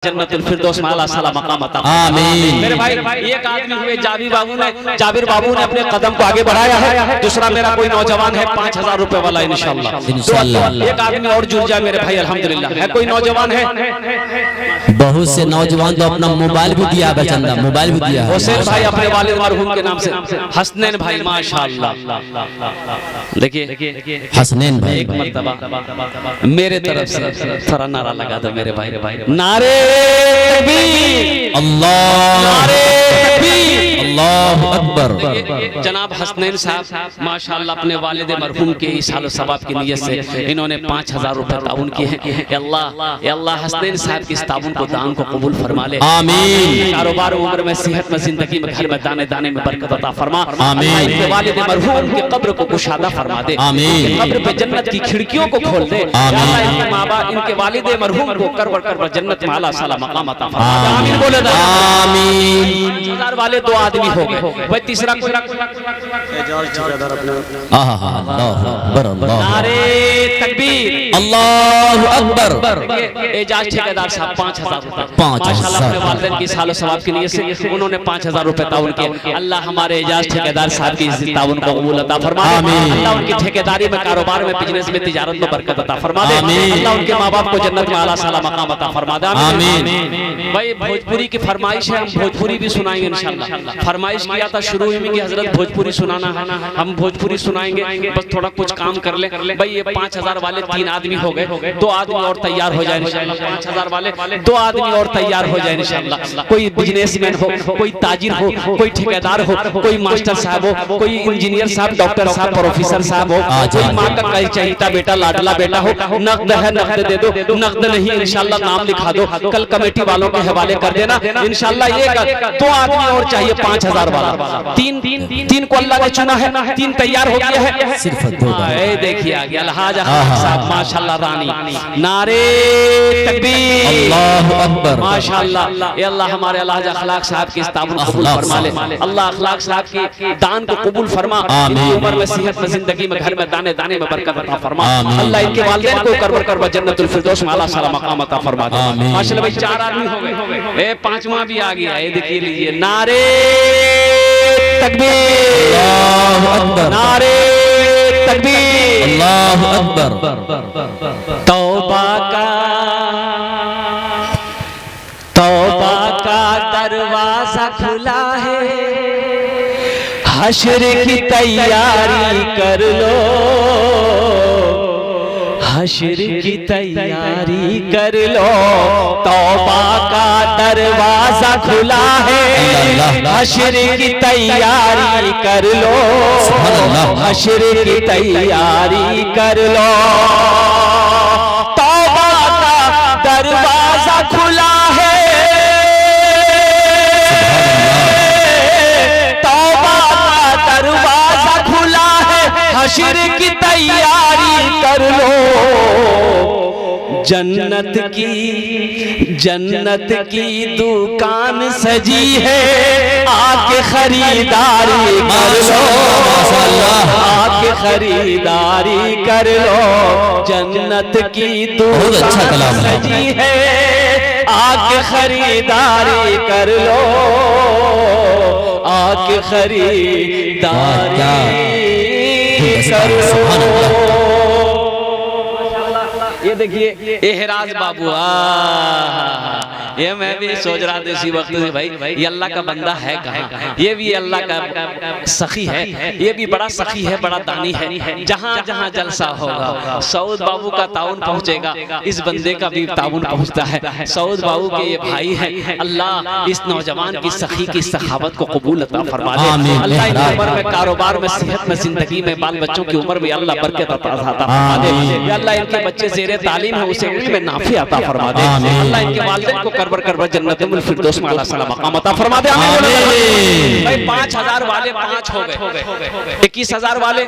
जन्नतुल फिरदौस में आला साला मकाम अता आमीन। मेरे भाई एक आदमी हुए जाबिर बाबू ने अपने कदम को आगे बढ़ाया है। दूसरा मेरा कोई नौजवान है 5000 रुपए वाला इंशाल्लाह। एक आदमी और जुड़ जाए मेरे भाई अल्हम्दुलिल्लाह। है कोई नौजवान है? बहुत से नौजवान तो अपना मोबाइल भी दिया है, चंदा मोबाइल भी दिया है। हुसैन भाई अपने वालिद मरहूम के नाम से, हसनैन भाई माशाल्लाह। देखिए हसनैन भाई एक मर्तबा मेरे तरफ से थोड़ा नारा लगा दो मेरे भाई। नारे तकबीर, अल्लाहु अकबर। जनाब हसनैन साहब माशाल्लाह अपने वालिद मरहूम के इसाल सवाब की नियत से इन्होंने 5000 रुपए ताउन किए हैं। अल्लाह हसनैन साहब की इस ताउन को दान को कबूल फरमा ले। आमीन। कारोबार उम्र में सेहत में जिंदगी में घर में दाने दाने में बरकत अता फरमा। आमीन। इनके वालिद मरहूम के कब्र को कुशादा फरमा दे। आमीन। कब्र पे जन्नत की खिड़कियों को खोल दे। आमीन। इनके माँ बाप इनके वालिद मरहूम को करवर जन्नत में आला साला मकाम अता फरमा। आमीन बोले। आमीन। 5000 वाले दो आदमी हो गए। भाई तीसरा कोई नारे तकबीर, अल्लाहु अकबर। एजाज ठेकेदार साहब 5000 रुपए 5000 माशाल्लाह अपने वालिदैन की सालो सवाब की नियत से उन्होंने 5000 रुपए ताउन किए। अल्लाह हमारे एजाज ठेकेदार साहब की इस ताउन को कबूल अता फरमा दे। आमीन। अल्लाह उनकी ठेकेदारी में कारोबार में बिजनेस में तिजारत में बरकत अता फरमा दे। आमीन। अल्लाह उनके माँ बाप को जन्नत में आला साला मकाम अता फरमा दे। आमीन। भाई भोजपुरी की फरमाइश है, हम भोजपुरी भी सुनाएंगे इंशाल्लाह। फरमाइश किया था शुरू में कि हजरत भोजपुरी सुनाना है, हम भोजपुरी सुनाएंगे। बस थोड़ा कुछ काम कर ले। भाई ये 5000 वाले 3 आदमी हो गए, 2 आदमी और तैयार हो जाए इंशाल्लाह। 5000 वाले 2 आदमी और तैयार हो जाए इंशाल्लाह। कोई बिजनेसमैन हो, कोई ताजिर हो, कोई ठेकेदार हो, कोई मास्टर साहब हो, कोई इंजीनियर साहब, डॉक्टर साहब, प्रोफेसर साहब हो, कोई माँ का कई चहीता बेटा लाडला बेटा हो, नकद है नकद दे दो, नकद नहीं इंशाल्लाह नाम लिखा दो, कल कमेटी वालों के हवाले कर देना इंशाल्लाह। ये 2 आदमी और चाहिए 5000 वाला। 3 को अल्लाह ने चुना है, 3 तैयार हो गया है। सिर्फ 2 देखिए आ गया अलहाज साहब माशाल्लाह रानी। नारे तकबीर, अल्लाहु अकबर। माशाल्लाह। ये अल्लाह हमारे अलहाज अखलाक साहब की इस्ताबुल कबूल फरमा ले। अल्लाह अखलाक साहब की दान को कबूल फरमा। इनकी उम्र में सेहत में जिंदगी में घर में दाने दाने में बरकत अता फरमा। अल्लाह इनके वालिदैन को करवर जन्नतुल फिरदौस में आला साला मकाम अता फरमा दे। माशाल्लाह भाई 4 आदमी हो गए। ए 5वां भी आ गया। ये देखिए लीजिए नारे तकबीर, अल्लाहु अकबर। नारे तकबीर, अल्लाहु अकबर। तौबा का दरवाजा खुला है, हश्र की तैयारी कर लो, हश्र की तैयारी कर लो। तौबा का दरवाजा खुला है, हश्र की तैयारी कर लो, हश्र की तैयारी कर लो। तौबा का दरवाजा खुला है, तौबा का दरवाजा खुला है, हश्र की तैयारी कर लो। जन्नत की दुकान सजी है, आके खरीदारी कर लो, आके खरीदारी कर लो। जन्नत की दुकान सजी है, आके खरीदारी कर लो, आके खरीदारी कर लो। ये देखिए एहराज बाबू, ये मैं भी सोच रहा था इसी वक्त से भाई ये अल्लाह का बंदा है कहाँ। ये भी अल्लाह का सखी है, ये भी बड़ा सखी है, बड़ा दानी है। जहाँ जहाँ जलसा होगा सऊद बाबू का ताउन पहुँचेगा, इस बंदे का भी ताउन पहुँचता है। सऊद बाबू के ये भाई है। अल्लाह इस नौजवान की सखी की सखावत को कबूल अता फरमा दे। अल्लाह इनकी उम्र में कारोबार में सेहत में जिंदगी में बाल बच्चों की उम्र में अल्लाह बरकत अता फरमा दे। अल्लाह इनके बच्चे ज़ेरे तालीम है उसे इल्म नाफी अता फरमा दे। अल्लाह इनके वालिदैन को करवर जन्नतुल फिरदौस में आला साला मकाम अता फरमा दे। आमीन। भाई 5000 वाले 5 हो गए, 21000 वाले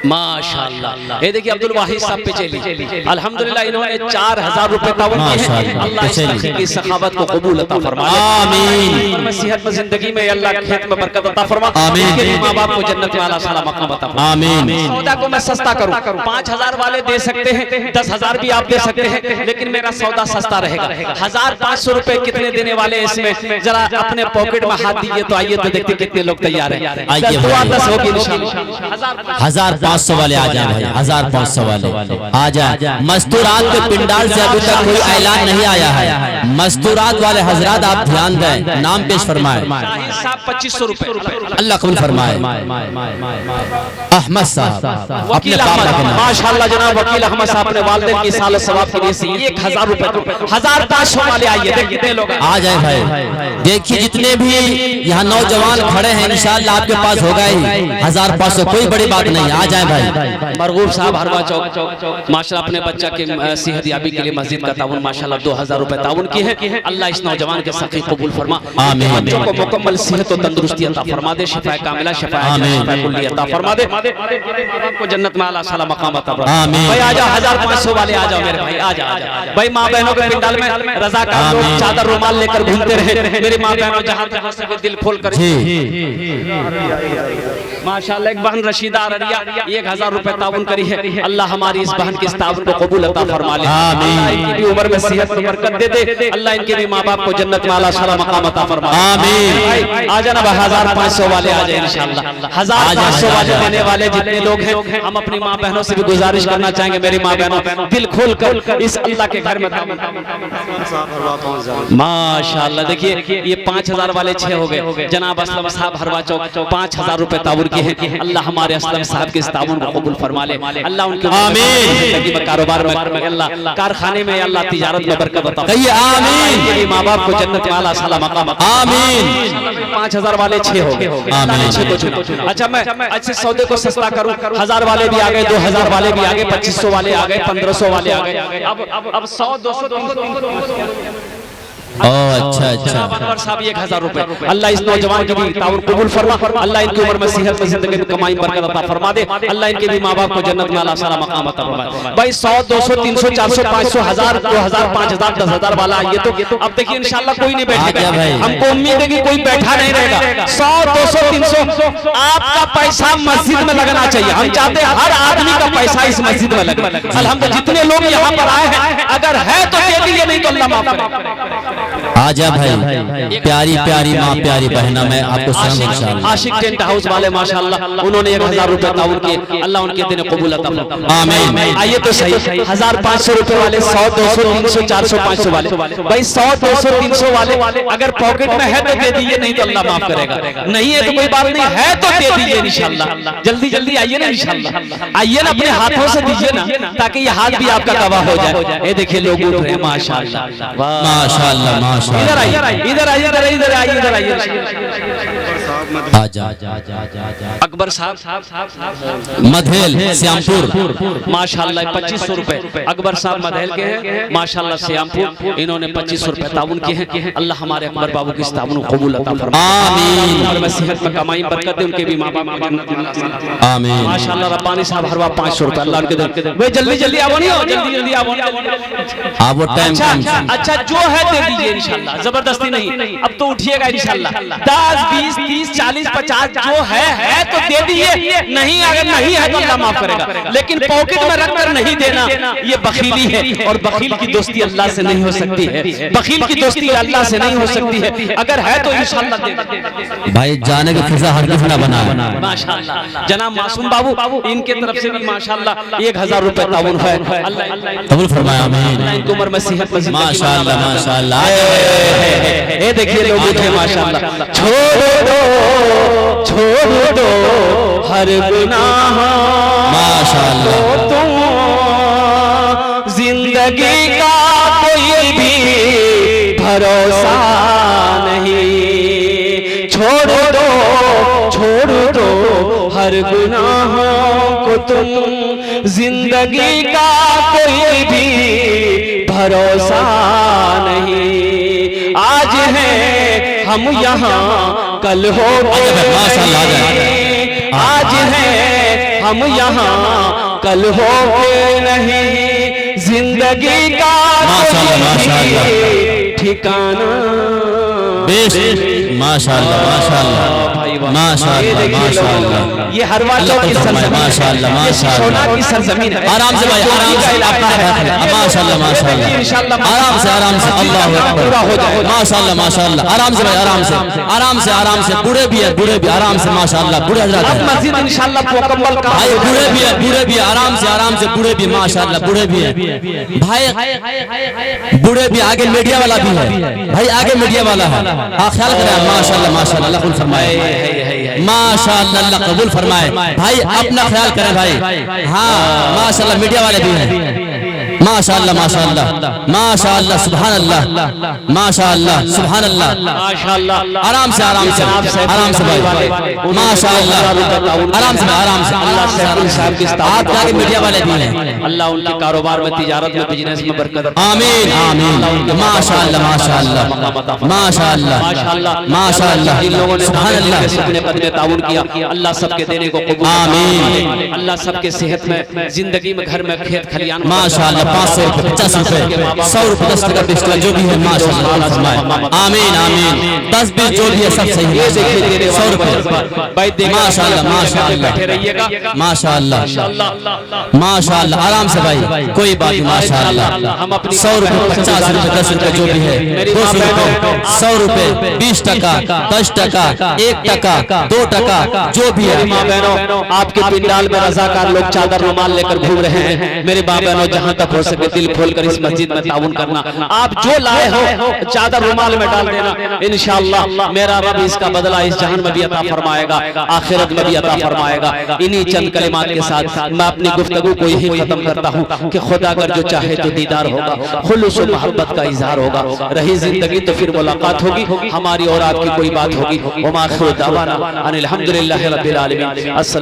माशाल्लाह। ये देखिए अब्दुल वाहिद साहब पे चली अल्हम्दुलिल्लाह, इन्होंने 4000 रुपए ताउन किए हैं। अल्लाह इस सखी की सखावत को कबूल अता फरमा दे। आमीन। में सेहत में जिंदगी में अल्लाह खेत में बरकत अता फरमा। आमीन। माँ बाप को जन्नत में आला साला मकाम अता फरमा। आमीन। सौदा को मैं सस्ता करूं, 5000 वाले दे सकते हैं, 10000 भी आप दे सकते हैं, लेकिन मेरा सौदा सस्ता रहेगा। 1500 रुपए कितने देने वाले इसमें, जरा अपने पॉकेट में हाथ दीजिए तो आइए तो देखते कितने लोग तैयार हैं। आइए दुआ भाई। 10 होगी इंशाल्लाह। 1500 वाले आ जाए भाई, 1500 वाले आ जाए। मस्तूरात के पिंडाल से अभी तक कोई ऐलान नहीं आया है। मस्तूरात वाले हजरात आप ध्यान दें, नाम पेश फरमाए। शाहिद साहब 2500 रुपए, अल्लाह कबूल फरमाए। अहमद साहब अपने वकील पापा अहमद, के नाम। माशाल्लाह जनाब वकील अहमद साहब ने वालिदैन की साल सवाब के लिए से 1000 रुपए, 1500 वाले आइए देख कितने लोग आ जाए भाई। देखिए जितने भी यहाँ नौजवान खड़े हैं इंशाअल्लाह आपके पास होगा ही 1500, कोई बड़ी बात नहीं। आ जाए भाई। मरगूब साहब हरवा चौक माशाल्लाह अपने बच्चा के सेहतयाबी के लिए मस्जिद का ताउन माशाल्लाह 2000 रुपए ताउन की है। अल्लाह इस नौजवान के सखी कबूल फरमा, आमीन। बच्चों को मुकम्मल सेहत और तंदुरुस्ती अता फरमा दे, शिफा कामिला शिफा कुल्ली अता फरमा दे, को जन्नत में आला साला मकाम अता फरमा। आमीन। भाई आ जाओ 1500 वाले आ जाओ मेरे भाई, आ जाओ भाई। माँ बहनों के पिंडाल में रज़ाकार लोग चादर रुमाल लेकर घूमते रहे। मेरी माँ बहनों जहाँ तक हो सके दिल खोल कर माशाल्लाह। एक बहन रशीदा अररिया 1000 रुपए ताउन करी है। अल्लाह हमारी इस बहन के इस ताउन को कबूल अता फरमा ले। अल्लाह इनकी भी उम्र में सेहत में बरकत दे दे। अल्लाह इनके भी माँ बाप को जन्नत में आला शाला मकाम अता फरमा। आमीन। आ जाना 1500 वाले आ जाए इंशाल्लाह। 1500 वाले देने वाले जितने लोग हैं, हम अपनी माँ बहनों से भी गुजारिश करना चाहेंगे, मेरी माँ बहनों दिल खोल कर इस अल्लाह के घर में माशाल्लाह। देखिए ये 5000 वाले 6 हो गए। जनाब असलम साहब हरवा चौक 5000 रुपए ताउन के हैं। अल्लाह हमारे असलम साहब के इस ताउन को कबूल फरमा ले। अल्लाह उनके आमीन। कारोबार में अल्लाह, कारखाने में अल्लाह, तिजारत में बरकत अता कहिए आमीन। माँ बाप को जन्नत में आला साला मकाम आमीन। 5000 वाले 6 हो गए। आमीन। 6 को चुना। अच्छा मैं अच्छे सौदे को सस्ता करूं, 1000 वाले भी आ गए, 2000 वाले भी आ गए, 2500 वाले आ गए, 1500 वाले आ गए। अब 100 200 300 ओ अच्छा अच्छा। अनवर साहब 1000 रुपए। अल्लाह इस नौजवान की भी ताउन कबूल फरमा। अल्लाह इनकी उम्र में सेहत में जिंदगी में कमाई बरकत अता फरमा दे। अल्लाह इनके भी माँ बाप को जन्नत में आला साला मकाम अता फरमा। भाई 100 200 300 400 500 1000 2000 5000 10000 वाला आइए तो अब देखिए इंशाल्लाह कोई नहीं बैठेगा। हमको उम्मीद है कि कोई बैठा नहीं रहेगा। 100 200 300 आपका पैसा मस्जिद में लगना चाहिए। हम चाहते हैं हर आदमी का पैसा इस मस्जिद में लगे। अल्हम्दुलिल्लाह जितने लोग यहाँ पर आए हैं, अगर है तो दे दीजिए, नहीं तो अल्लाह माफ करे। आ जा भाई। प्यारी प्यारी माँ, प्यारी बहना, मैं आपको सलाम इंशाअल्लाह। आशिक टेंट हाउस वाले माशाल्लाह उन्होंने 1000 रुपए ताउन किए। अल्लाह उनके दिन कबूल अता फरमा। आमीन। आइए तो सही 1500 रुपए वाले, 100 200 300 400 500 वाले। भाई 100 200 300 वाले अगर पॉकेट में है तो दे दीजिए, नहीं तो अल्लाह माफ करेगा। नहीं है तो कोई बात नहीं, है तो दे दीजिए इंशाल्लाह। जल्दी जल्दी आइए ना इंशाल्लाह, आइए ना, अपने हाथों से दीजिए ना, ताकि ये हाथ भी आपका गवाह हो जाए। ये देखिए लोग उठ रहे हैं माशाल्लाह माशाल्लाह माशाल्लाह। इधर आइए इधर आइए इधर आइए इधर आइए। आ जा। अकबर साहब मधेल श्यामपुर माशाल्लाह 2500 रुपए। अकबर साहब मधेल के हैं माशाल्लाह श्यामपुर। इन्होंने 2500 रुपए ताउन किए हैं। अल्लाह हमारे अकबर बाबू की इस ताउन को कबूल अता फरमा। आमीन। और सेहत में कमाई बरकत दे, उनके भी माँ बाप को जन्नत में आमीन। माशाल्लाह। रब्बानी साहब हरवा 500 रुपए। अल्लाह उनके दे। भाई जल्दी जल्दी आओ, नहीं हो जल्दी जल्दी आओ। आप वो टाइम अच्छा जो है दे दीजिए इंशाल्लाह, जबरदस्ती नहीं। अब तो उठिएगा इंशाल्लाह। 10 20 30 40 50 जो है तो दे दीजिए, नहीं अगर नहीं है तो अल्लाह माफ करेगा। लेकिन पॉकेट में रखकर नहीं देना, ये बखीली है। और बखील की दोस्ती अल्लाह से नहीं हो सकती है। बखील की दोस्ती अल्लाह से नहीं हो सकती है। अगर है तो इंशाल्लाह दे। भाई जाने की फिजा हरगिज़ ना बना। माशाल्लाह जनाब मासूम बाबू इनके तरफ से भी माशाल्लाह 1000 रुपए ताउन है। अल्लाह कबूल फरमाए। आमीन। इनकी उम्र में सेहत में माशाल्लाह माशाल्लाह। ये देखिए लोग उठे माशाल्लाह। छोड़ दो हर गुनाह माशाल्लाह। तुम जिंदगी का कोई भी भरोसा नहीं। छोड़ दो हर गुनाह को तुम, जिंदगी का कोई भी भरोसा नहीं। आज है हम यहाँ कल हो गए, आज है हम यहाँ कल हो गए नहीं। जिंदगी का ठिकाना माशाल्लाह माशाल्लाह। भाई माशाअल्लाह, ये देखिए माशाअल्लाह। लोगों, ये हरवा चौक की अल्लाह सरजमीन है, माशाअल्लाह, ये माशाअल्लाह। सोना की सरजमीन है। आराम से भाई, आराम से, माशाअल्लाह, माशाअल्लाह, आराम से, आराम से, अल्लाह पूरा हो जाए। माशाअल्लाह, माशाअल्लाह, आराम से भाई, आराम से, आराम से, आराम से। बूढ़े भी है, बूढ़े भी, आराम से, माशाअल्लाह, बूढ़े हजरात अब हैं। मस्जिद इंशाल्लाह मुकम्मल काम भाई हो बूढ़े जाएगा। भी है, बूढ़े भी है, आराम से, आराम से, बूढ़े भी, माशाअल्लाह, बूढ़े भी है भाई, बूढ़े भी। आगे मीडिया वाला भी है भाई, आगे मीडिया वाला है। हाँ, ख्याल करें, माशाअल्लाह, माशाअल्लाह, अल्लाह कबूल फरमाए, माशाअल्लाह, अल्लाह कबूल फरमाए। भाई अपना ख्याल करें भाई। हाँ, माशाअल्लाह, मीडिया वाले भी हैं, माशाअल्लाह, माशाअल्लाह, माशाअल्लाह, सुभान अल्लाह, माशाअल्लाह, सुभान अल्लाह, माशाअल्लाह। आराम से, आराम से, आराम से भाई, माशाअल्लाह, आराम से, आराम से, अल्लाह सैफुल साहब की आप आगे मीडिया वाले भी हैं। अल्लाह उनके कारोबार में, तिजारत में, बिजनेस में बरकत। आमीन, आमीन, माशाअल्लाह, माशाअल्लाह, माशाअल्लाह, माशाअल्लाह, इन लोगों ने सुभान अल्लाह, अपने कदम ताउन किया, अल्लाह सबके देने को कबूल आमीन। अल्लाह सबके सेहत में, जिंदगी में, घर में, खेत खलियान में, माशाअल्लाह, 500 रुपए, 50 रुपए, 100 रुपए, 10 टका, 20 टका, जो भी है, माशाअल्लाह, फरमाए। आमीन, आमीन, 10 20 जो भी है सब सही है। 100 रुपए, माशाअल्लाह, माशाअल्लाह, बैठे रहिएगा, माशाअल्लाह, माशाअल्लाह, आराम से भाई, कोई बात नहीं, माशाअल्लाह। हम अपनी 100 रुपए, 50 रुपए, 10 रुपए, जो भी है, 200 रुपए, 100 रुपए, 20 टका, 10 टका, 1 टका, 2 टका, जो भी है। माँ बहनों, आपके पिंडाल में रजाकार लोग चादर रुमाल लेकर घूम रहे हैं। मेरे माँ बहनों, जहाँ तक हो सके दिल खोलकर इस मस्जिद में ताउन करना। आप जो लाए हो चादर रुमाल में डाल देना, इंशाअल्लाह मेरा रब इसका बदला इस जहान में भी अता फरमाएगा, आखिरत में भी अता फरमाएगा। इन्हीं चंद कलिमात के साथ मैं अपनी गुफ्तगू को यही खत्म करता हूँ कि खुदा अगर जो चाहे तो दीदार होगा, खुलूस और मोहब्बत का इजहार होगा। रही जिंदगी तो फिर मुलाकात होगी, हमारी और आपकी कोई बात होगी। वमा आखिरु दावाना अनिल हम्दुलिल्लाहि रब्बिल आलमीन।